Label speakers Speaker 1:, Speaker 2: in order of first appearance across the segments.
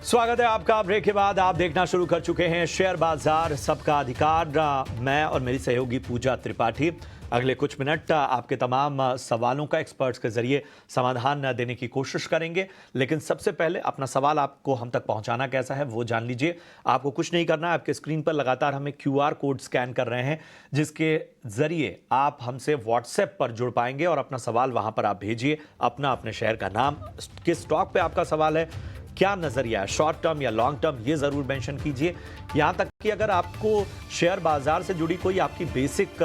Speaker 1: स्वागत है आपका। ब्रेक के बाद आप देखना शुरू कर चुके हैं शेयर बाजार सबका अधिकार। मैं और मेरी सहयोगी पूजा त्रिपाठी अगले कुछ मिनट आपके तमाम सवालों का एक्सपर्ट्स के जरिए समाधान देने की कोशिश करेंगे। लेकिन सबसे पहले अपना सवाल आपको हम तक पहुंचाना कैसा है वो जान लीजिए। आपको कुछ नहीं करना है, आपके स्क्रीन पर लगातार हम एक QR कोड स्कैन कर रहे हैं जिसके जरिए आप हमसे व्हाट्सएप पर जुड़ पाएंगे और अपना सवाल वहां पर आप भेजिए। अपने शहर का नाम, किस स्टॉक पे आपका सवाल है, क्या नजरिया है, शॉर्ट टर्म या लॉन्ग टर्म, ये जरूर मेंशन कीजिए। यहां तक कि अगर आपको शेयर बाजार से जुड़ी कोई आपकी बेसिक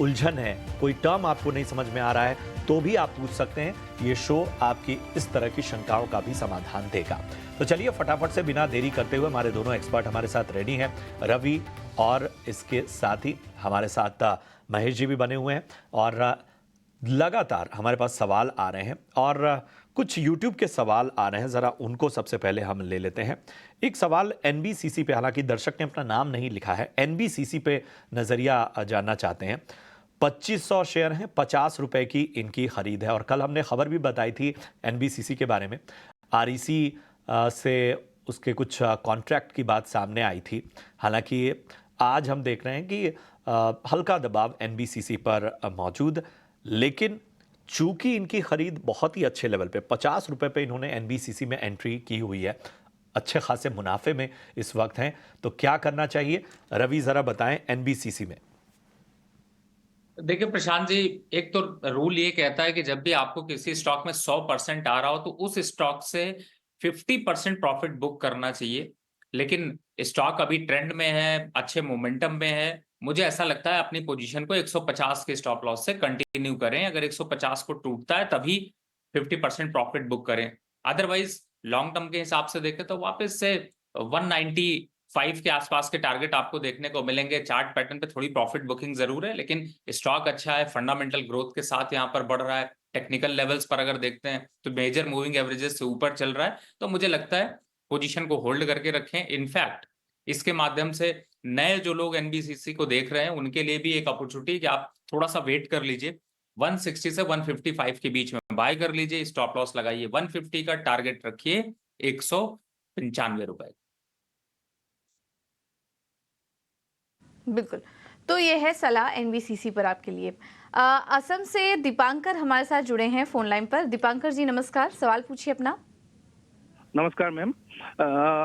Speaker 1: उलझन है, कोई टर्म आपको नहीं समझ में आ रहा है, तो भी आप पूछ सकते हैं। ये शो आपकी इस तरह की शंकाओं का भी समाधान देगा। तो चलिए फटाफट से बिना देरी करते हुए हमारे दोनों एक्सपर्ट हमारे साथ रेडी हैं, रवि और इसके साथ ही हमारे साथ महेश जी भी बने हुए हैं। और लगातार हमारे पास सवाल आ रहे हैं और कुछ YouTube के सवाल आ रहे हैं, ज़रा उनको सबसे पहले हम ले लेते हैं। एक सवाल NBCC पे, हालांकि दर्शक ने अपना नाम नहीं लिखा है, NBCC पे नज़रिया जानना चाहते हैं। 2500 शेयर हैं, 50 रुपए की इनकी खरीद है और कल हमने खबर भी बताई थी NBCC के बारे में। REC से उसके कुछ कॉन्ट्रैक्ट की बात सामने आई थी। हालांकि आज हम देख रहे हैं कि हल्का दबाव NBCC पर मौजूद, लेकिन चूंकि इनकी खरीद बहुत ही अच्छे लेवल पे 50 रुपए पे इन्होंने NBCC में एंट्री की हुई है, अच्छे खासे मुनाफे में इस वक्त हैं, तो क्या करना चाहिए? रवि जरा बताएं NBCC में।
Speaker 2: देखिए प्रशांत जी, एक तो रूल ये कहता है कि जब भी आपको किसी स्टॉक में 100% आ रहा हो तो उस स्टॉक से 50% प्रॉफिट बुक करना चाहिए। लेकिन स्टॉक अभी ट्रेंड में है, अच्छे मोमेंटम में है, मुझे ऐसा लगता है अपनी पोजीशन को 150 के स्टॉप लॉस से कंटिन्यू करें। अगर 150 को टूटता है तभी 50% प्रॉफिट बुक करें। अदरवाइज लॉन्ग टर्म के हिसाब से देखें तो वापस से 195 के आसपास के टारगेट आपको देखने को मिलेंगे। चार्ट पैटर्न पे थोड़ी प्रॉफिट बुकिंग जरूर है, लेकिन स्टॉक अच्छा है, फंडामेंटल ग्रोथ के साथ यहाँ पर बढ़ रहा है। टेक्निकल लेवल्स पर अगर देखते हैं तो मेजर मूविंग एवरेजेस से ऊपर चल रहा है, तो मुझे लगता है पोजीशन को होल्ड करके रखें। इनफैक्ट इसके माध्यम से नए जो लोग NBCC को देख रहे हैं उनके लिए भी एक अपॉर्चुनिटी कि आप थोड़ा सा वेट कर लीजिए। 160 से 155 के बीच में बाय कर लीजिए, स्टॉप लॉस लगाइए 150 का, टारगेट रखिए 195 रुपए।
Speaker 3: बिल्कुल। तो ये है सलाह NBCC पर आपके लिए। असम से दीपांकर हमारे साथ जुड़े हैं फोन लाइन पर। दीपांकर जी नमस्कार, सवाल पूछिए अपना।
Speaker 4: नमस्कार मैम।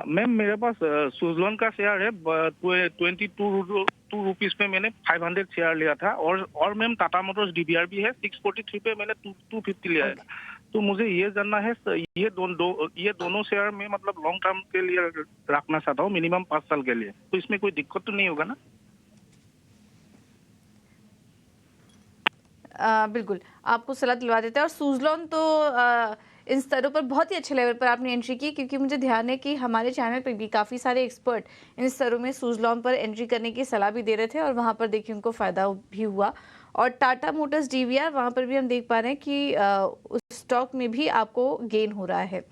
Speaker 4: मैम मेरे पास सुजलॉन का शेयर है, 22 रुपीज पे मैंने 500 शेयर लिया था। और मैम टाटा मोटर्स DBR भी है, 643 पे मैंने 250 लिया है। तो मुझे ये जानना है, ये दोनों शेयर में मतलब लॉन्ग टर्म के लिए रखना चाहता हूँ, मिनिमम 5 साल के लिए। तो इसमें कोई दिक्कत तो नहीं होगा ना?
Speaker 3: बिल्कुल, आपको सलाह दिलवा देते हैं। और सुजलॉन तो इन स्तरों पर बहुत ही अच्छे लेवल पर आपने एंट्री की, क्योंकि मुझे ध्यान है कि हमारे चैनल पर भी काफ़ी सारे एक्सपर्ट इन स्तरों में सुजलॉन पर एंट्री करने की सलाह भी दे रहे थे और वहाँ पर देखिए उनको फ़ायदा भी हुआ। और टाटा मोटर्स DBR, वहाँ पर भी हम देख पा रहे हैं कि उस स्टॉक में भी आपको गेन हो रहा है।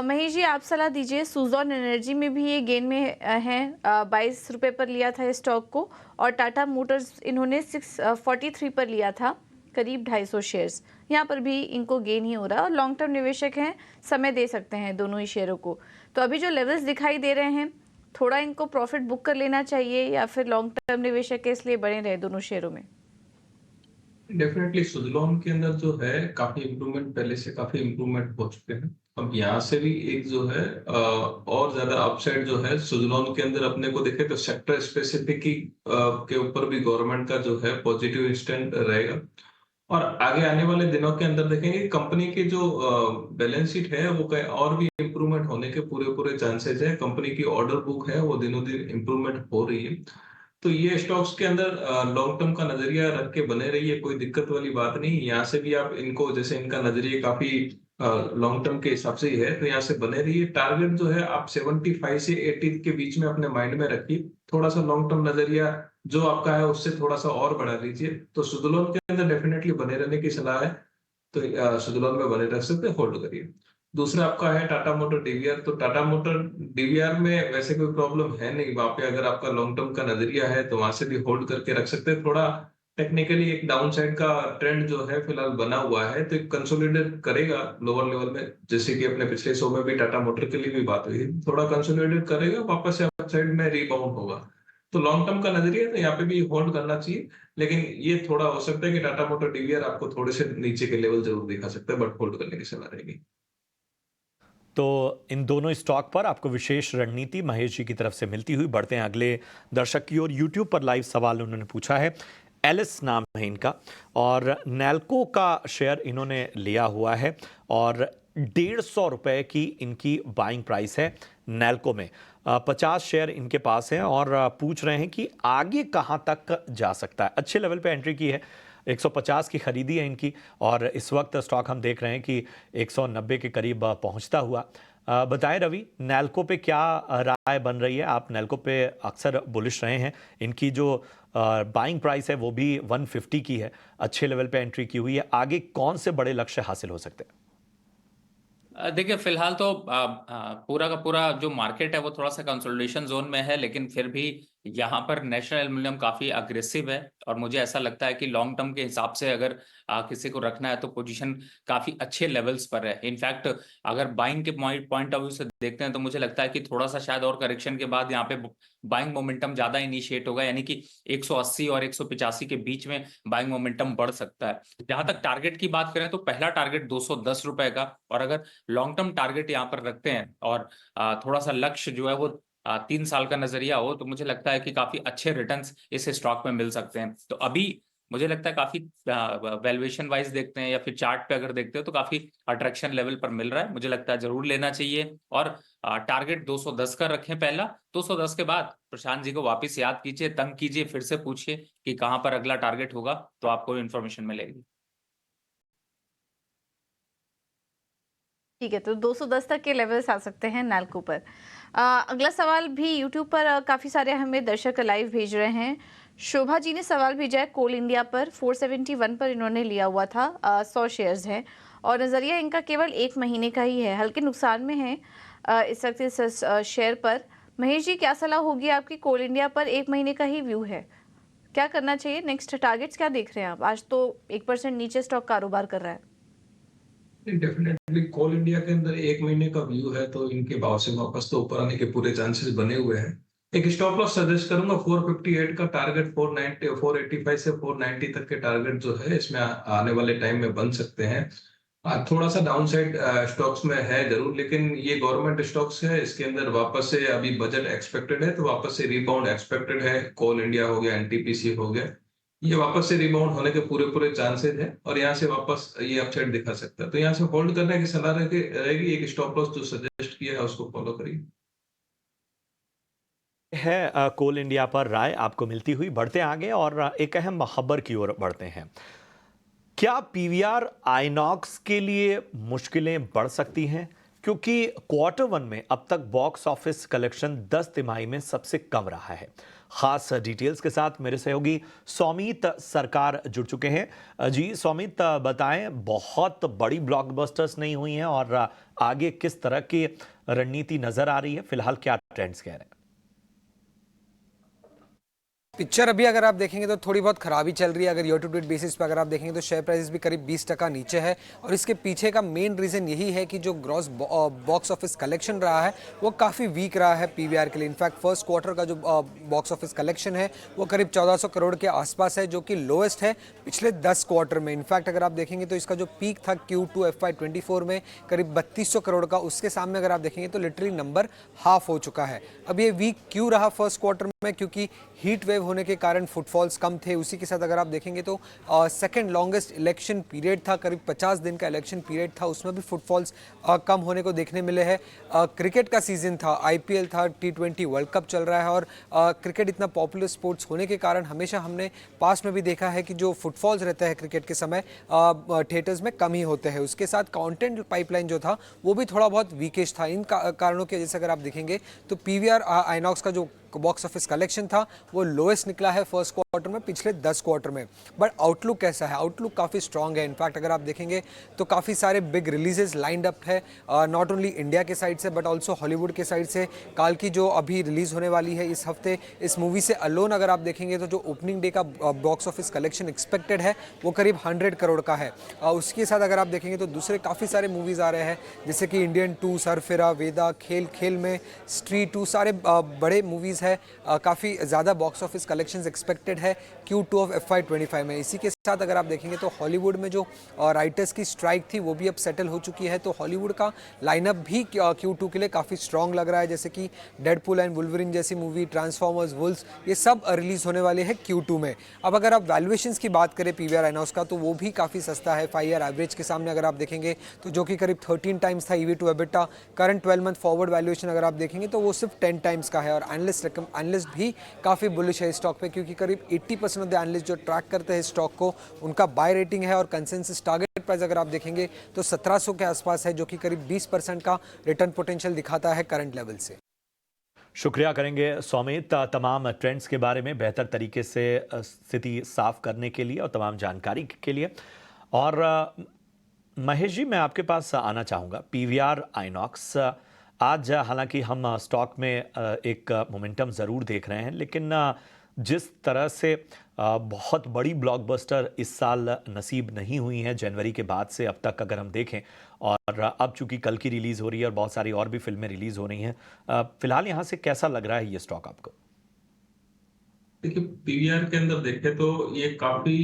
Speaker 3: महेश जी आप सलाह दीजिए। सुजलॉन एनर्जी में भी ये गेन में है, 22 रुपये पर लिया था स्टॉक को। और टाटा मोटर्स इन्होंने 643 पर लिया था, करीब 250 शेयर्स। यहाँ पर भी इनको गेन ही हो रहा है और लॉन्ग टर्म निवेशक हैं, समय दे सकते हैं दोनों ही शेयरों को। तो अभी जो लेवल्स दिखाई दे रहे हैं, थोड़ा इनको प्रॉफिट बुक कर लेना चाहिए या फिर लॉन्ग टर्म निवेशक के इसलिए बने रहे दोनों शेयरों में?
Speaker 5: डेफिनेटली सुजलॉन के अंदर जो है काफी इम्प्रूवमेंट, पहले से काफी इम्प्रूवमेंट हो चुके हैं। अब यहाँ से भी एक जो है और ज्यादा अपसाइड जो है सुजलॉन के अंदर अपने को देखे तो सेक्टर स्पेसिफिक की के ऊपर भी गवर्नमेंट का जो है पॉजिटिव स्टैंड रहेगा। और आगे आने वाले दिनों के अंदर देखेंगे कंपनी की जो बैलेंस शीट है वो और भी इम्प्रूवमेंट होने के पूरे पूरे चांसेस है। कंपनी की ऑर्डर बुक है वो दिनों दिन इम्प्रूवमेंट हो रही है। तो ये स्टॉक्स के अंदर लॉन्ग टर्म का नजरिया रख के बने रहिए, कोई दिक्कत वाली बात नहीं। यहाँ से भी आप इनको, जैसे इनका नजरिया काफी लॉन्ग टर्म के हिसाब से ही है, तो यहाँ से बने रहिए। टारगेट जो है आप 75 से 80 के बीच में अपने माइंड में रखिए। थोड़ा सा लॉन्ग टर्म नजरिया जो आपका है उससे थोड़ा सा और बढ़ा लीजिए। तो सुजलॉन के अंदर डेफिनेटली बने रहने की सलाह है। तो सुजलॉन में बने रह सकते, होल्ड करिए। दूसरा आपका है टाटा मोटर DBR। तो टाटा मोटर DBR में वैसे कोई प्रॉब्लम है नहीं, वहां पे अगर आपका लॉन्ग टर्म का नजरिया है तो वहां से भी होल्ड करके रख सकते हैं। थोड़ा टेक्निकली एक डाउन साइड का ट्रेंड जो है फिलहाल बना हुआ है, तो एक कंसोलिडेट करेगा लोअर लेवल में, जैसे कि अपने पिछले शो में भी टाटा मोटर के लिए भी बात हुई, थोड़ा कंसोलिडेट करेगा, वापस से अप साइड में रीबाउंड होगा। तो लॉन्ग टर्म का नजरिया तो यहाँ पे भी होल्ड करना चाहिए, लेकिन ये थोड़ा हो सकता है कि टाटा मोटर डीवीआर आपको थोड़े से नीचे के लेवल जरूर दिखा सकता है, बट होल्ड करने की सलाह रहेगी।
Speaker 1: तो इन दोनों स्टॉक पर आपको विशेष रणनीति महेश जी की तरफ से मिलती हुई। बढ़ते हैं अगले दर्शक की ओर। यूट्यूब पर लाइव सवाल उन्होंने पूछा है, एलिस नाम है इनका, और नैल्को का शेयर इन्होंने लिया हुआ है और 150 रुपए की इनकी बाइंग प्राइस है नैल्को में। 50 शेयर इनके पास हैं और पूछ रहे हैं कि आगे कहां तक जा सकता है। अच्छे लेवल पे एंट्री की है, 150 की खरीदी है इनकी और इस वक्त स्टॉक हम देख रहे हैं कि 190 के करीब पहुंचता हुआ। बताएं रवि, नैल्को पे क्या राय बन रही है? आप नैल्को पे अक्सर बुलिश रहे हैं, इनकी जो बाइंग प्राइस है वो भी 150 की है, अच्छे लेवल पे एंट्री की हुई है, आगे कौन से बड़े लक्ष्य हासिल हो सकते हैं?
Speaker 2: देखिए फिलहाल तो पूरा का पूरा जो मार्केट है वो थोड़ा सा कंसोलिडेशन जोन में है, लेकिन फिर भी यहाँ पर नेशनल एल्युमिनियम काफी अग्रेसिव है और मुझे ऐसा लगता है कि लॉन्ग टर्म के हिसाब से अगर किसी को रखना है तो पोजीशन काफी अच्छे लेवल्स पर है। इनफैक्ट अगर बाइंग के पॉइंट ऑफ व्यू से देखते हैं तो मुझे लगता है कि थोड़ा सा शायद और करेक्शन के बाद यहाँ पे बाइंग मोमेंटम ज्यादा इनिशिएट होगा, यानी कि 180 और 185 के बीच में बाइंग मोमेंटम बढ़ सकता है। जहां तक टारगेट की बात करें तो पहला टारगेट 210 रुपए का, और अगर लॉन्ग टर्म टारगेट यहाँ पर रखते हैं और थोड़ा सा लक्ष्य जो है वो 3 साल का नजरिया हो, तो मुझे लगता है कि काफी अच्छे रिटर्न्स इस स्टॉक में मिल सकते हैं। तो अभी मुझे लगता है काफी वैल्यूएशन वाइज देखते हैं या फिर चार्ट पे अगर देखते हो तो काफी अट्रैक्शन लेवल पर मिल रहा है, मुझे लगता है जरूर लेना चाहिए। और टारगेट 210 का रखें पहला, 210 के बाद प्रशांत जी को वापस याद कीजिए, तंग कीजिए, फिर से पूछिए कि कहां पर अगला टारगेट होगा, तो आपको इन्फॉर्मेशन मिलेगी।
Speaker 3: ठीक है, तो 210 तक के लेवल्स आ सकते हैं नैल्को पर। अगला सवाल भी यूट्यूब पर काफ़ी सारे हमें दर्शक लाइव भेज रहे हैं। शोभा जी ने सवाल भेजा है, कोल इंडिया पर 471 पर इन्होंने लिया हुआ था, 100 शेयर्स हैं और नज़रिया इनका केवल 1 महीने का ही है, हल्के नुकसान में है इस वक्त इस शेयर पर। महेश जी, क्या सलाह होगी आपकी? कोल इंडिया पर 1 महीने का ही व्यू है, क्या करना चाहिए? नेक्स्ट टारगेट्स क्या देख रहे हैं आप? आज तो 1% नीचे स्टॉक कारोबार कर रहा है।
Speaker 5: डेफिनेटली कोल इंडिया के अंदर 1 महीने का व्यू है, तो इनके भाव से वापस तो ऊपर आने के पूरे चांसेस बने हुए हैं। एक स्टॉप लॉस सजेस्ट करूंगा 458 का टारगेट, 490 485 से 490 तक के टारगेट जो है इसमें आने वाले टाइम में बन सकते हैं। थोड़ा सा डाउनसाइड स्टॉक्स में है जरूर, लेकिन ये गवर्नमेंट स्टॉक्स है, इसके अंदर वापस से अभी बजट एक्सपेक्टेड है, तो वापस से रिबाउंड एक्सपेक्टेड है। कोल इंडिया हो गया, एनटीपीसी हो गया, ये वापस से रिबाउंड होने के पूरे पूरे चांसेस है और यहाँ से वापस ये अपसाइड दिखा सकता है, तो यहाँ से होल्ड करने की सलाह रहेगी। एक स्टॉप लॉस जो सजेस्ट किया है उसको फॉलो करिए।
Speaker 1: है कोल इंडिया पर राय आपको मिलती हुई। बढ़ते हैं आगे और एक अहम खबर की ओर बढ़ते हैं। क्या पीवीआर आइनॉक्स के लिए मुश्किलें बढ़ सकती हैं? क्योंकि Q1 में अब तक बॉक्स ऑफिस कलेक्शन 10 तिमाही में सबसे कम रहा है। खास डिटेल्स के साथ मेरे सहयोगी सौमित सरकार जुड़ चुके हैं। जी सौमित, बताएं, बहुत बड़ी ब्लॉकबस्टर्स नहीं हुई हैं और आगे किस तरह की रणनीति नजर आ रही है? फिलहाल क्या ट्रेंड्स कह रहे हैं?
Speaker 6: पिक्चर अभी अगर आप देखेंगे तो थोड़ी बहुत खराबी चल रही है। अगर ईयर टू डेट बेसिस पर अगर आप देखेंगे तो शेयर प्राइस भी करीब 20% नीचे है और इसके पीछे का मेन रीज़न यही है कि जो ग्रॉस बॉक्स ऑफिस कलेक्शन रहा है वो काफ़ी वीक रहा है पीवीआर के लिए। इनफैक्ट फर्स्ट क्वार्टर का जो बॉक्स ऑफिस कलेक्शन है वो करीब 1400 करोड़ के आसपास है, जो कि लोएस्ट है पिछले 10 क्वार्टर में। इनफैक्ट अगर आप देखेंगे तो इसका जो पीक था Q2 FY24 में करीब 3200 करोड़ का, उसके सामने अगर आप देखेंगे तो लिटरली नंबर हाफ हो चुका है। अब ये वीक क्यों रहा फर्स्ट क्वार्टर में? क्योंकि हीट वेव होने के कारण फुटफॉल्स कम थे। उसी के साथ अगर आप देखेंगे तो सेकंड लॉन्गेस्ट इलेक्शन पीरियड था, करीब 50 दिन का इलेक्शन पीरियड था, उसमें भी फुटफॉल्स कम होने को देखने मिले हैं। क्रिकेट का सीजन था, IPL था, T20 वर्ल्ड कप चल रहा है और क्रिकेट इतना पॉपुलर स्पोर्ट्स होने के कारण हमेशा हमने पास में भी देखा है कि जो फुटफॉल्स रहते हैं क्रिकेट के समय थिएटर्स में कम ही होते हैं। उसके साथ कंटेंट पाइपलाइन जो था वो भी थोड़ा बहुत वीकेज था। इन कारणों की वजह से अगर आप देखेंगे तो पीवीआर आइनॉक्स का जो बॉक्स ऑफिस कलेक्शन था वो लोएस्ट निकला है फर्स्ट क्वार्टर में पिछले 10 क्वार्टर में। बट आउटलुक कैसा है? आउटलुक काफ़ी स्ट्रांग है। इनफैक्ट अगर आप देखेंगे तो काफ़ी सारे बिग रिलीजेस लाइंड अप है, नॉट ओनली इंडिया के साइड से बट ऑल्सो हॉलीवुड के साइड से। काल की जो अभी रिलीज़ होने वाली है इस हफ्ते, इस मूवी से अलोन अगर आप देखेंगे तो जो ओपनिंग डे का बॉक्स ऑफिस कलेक्शन एक्सपेक्टेड है वो करीब 100 करोड़ का है। उसके साथ अगर आप देखेंगे तो दूसरे काफ़ी सारे मूवीज़ आ रहे हैं जैसे कि इंडियन 2, सरफिरा, वेदा, खेल खेल में, स्ट्रीट 2, सारे बड़े मूवीज़ है। काफ़ी ज़्यादा बॉक्स ऑफिस कलेक्शंस एक्सपेक्टेड है Q2 ऑफ FY25 में। इसी के साथ अगर आप देखेंगे तो हॉलीवुड में जो राइटर्स की स्ट्राइक थी वो भी अब सेटल हो चुकी है, तो हॉलीवुड का लाइनअप भी Q2 के लिए काफ़ी स्ट्रॉन्ग लग रहा है। जैसे कि डेडपूल एंड वुल्वरिन जैसी मूवी, ट्रांसफॉर्मर्स, वुल्स, ये सब रिलीज़ होने वाले हैं Q2 में। अब अगर आप वैल्यूएशंस की बात करें PVR आइनॉक्स का तो वो भी काफ़ी सस्ता है। 5 ईयर एवरेज के सामने अगर आप देखेंगे तो जो कि करीब 13 टाइम्स था EV to EBITDA, current 12 month forward valuation अगर आप देखेंगे तो वो सिर्फ 10 टाइम्स का है। और एनालिस्ट भी काफ़ी बुलिश है इस स्टॉक पे, क्योंकि करीब 80% ऑफ द एनालिस्ट जो ट्रैक करते हैं इस स्टॉक को उनका बाय रेटिंग है। और कंसेंसस टारगेट प्राइस अगर आप देखेंगे तो 1700 के आसपास है, जो कि करीब 20% का रिटर्न पोटेंशियल दिखाता है करंट लेवल से।
Speaker 1: शुक्रिया करेंगे सौमित तमाम ट्रेंड्स के बारे में बेहतर तरीके से स्थिति साफ करने के लिए और तमाम जानकारी के लिए। और महेश जी, मैं आपके पास आना चाहूँगा। PVR आइनॉक्स आज हालांकि हम स्टॉक में एक मोमेंटम ज़रूर देख रहे हैं, लेकिन जिस तरह से बहुत बड़ी ब्लॉकबस्टर इस साल नसीब नहीं हुई हैं जनवरी के बाद से अब तक अगर हम देखें, और अब चूंकि कल की रिलीज़ हो रही है और बहुत सारी और भी फिल्में रिलीज़ हो रही हैं, फिलहाल यहाँ से कैसा लग रहा है ये स्टॉक आपको?
Speaker 5: देखिए, पीवीआर के अंदर देखें तो ये काफी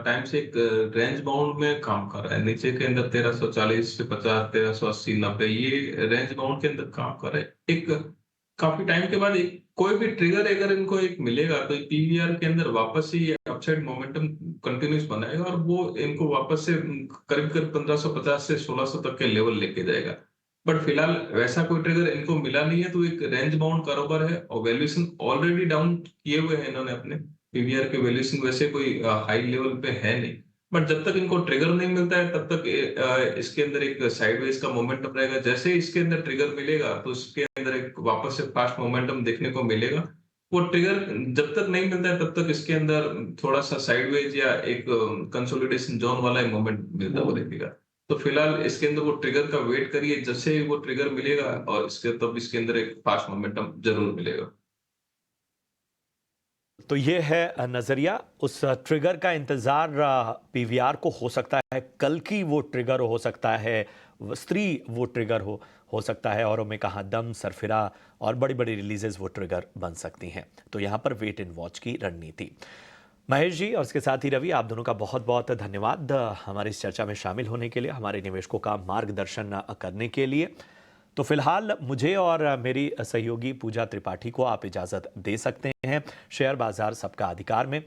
Speaker 5: टाइम से एक रेंज बाउंड में काम कर रहा है। नीचे के अंदर 1340 से 50, 1380, 90, ये रेंज बाउंड के अंदर काम कर रहा है। एक काफी टाइम के बाद कोई भी ट्रिगर अगर इनको एक मिलेगा तो पीवीआर के अंदर वापस से ये अपसाइड मोमेंटम कंटिन्यूस बनाएगा और वो इनको वापस से करीब करीब 1550 से 1600 तक के लेवल लेके जाएगा। बट फिलहाल वैसा कोई ट्रिगर इनको मिला नहीं है, तो एक रेंज बाउंड कारोबार है और वैल्यूएशन ऑलरेडी डाउन किए हुए हैं इन्होंने अपने। पीवीआर के वैल्यूएशन वैसे कोई हाई लेवल पे है नहीं, बट जब तक इनको ट्रिगर नहीं मिलता है तब तक इसके अंदर एक साइडवेज का मोमेंटम रहेगा। जैसे ही इसके अंदर ट्रिगर मिलेगा तो इसके अंदर एक वापस से फास्ट मोमेंटम देखने को मिलेगा। वो ट्रिगर जब तक नहीं मिलता है तब तक इसके अंदर थोड़ा सा साइडवेज या एक कंसोलिडेशन जोन वाला एक मोमेंट मिलता हुआ दिखेगा। तो फिलहाल इसके अंदर वो ट्रिगर का वेट करिए, जैसे वो ट्रिगर मिलेगा और तब इसके अंदर एक फास्ट मोमेंटम जरूर मिलेगा।
Speaker 1: तो ये है नज़रिया। उस ट्रिगर का इंतज़ार PVR को हो सकता है कल की वो ट्रिगर हो सकता है, स्त्री वो ट्रिगर हो सकता है, और में कहा दम, सरफिरा और बड़ी बड़ी रिलीजेस वो ट्रिगर बन सकती हैं। तो यहाँ पर वेट एंड वॉच की रणनीति। महेश जी और इसके साथ ही रवि, आप दोनों का बहुत बहुत धन्यवाद हमारी इस चर्चा में शामिल होने के लिए, हमारे निवेशकों का मार्गदर्शन करने के लिए। तो फिलहाल मुझे और मेरी सहयोगी पूजा त्रिपाठी को आप इजाज़त दे सकते हैं शेयर बाजार सबका अधिकार में।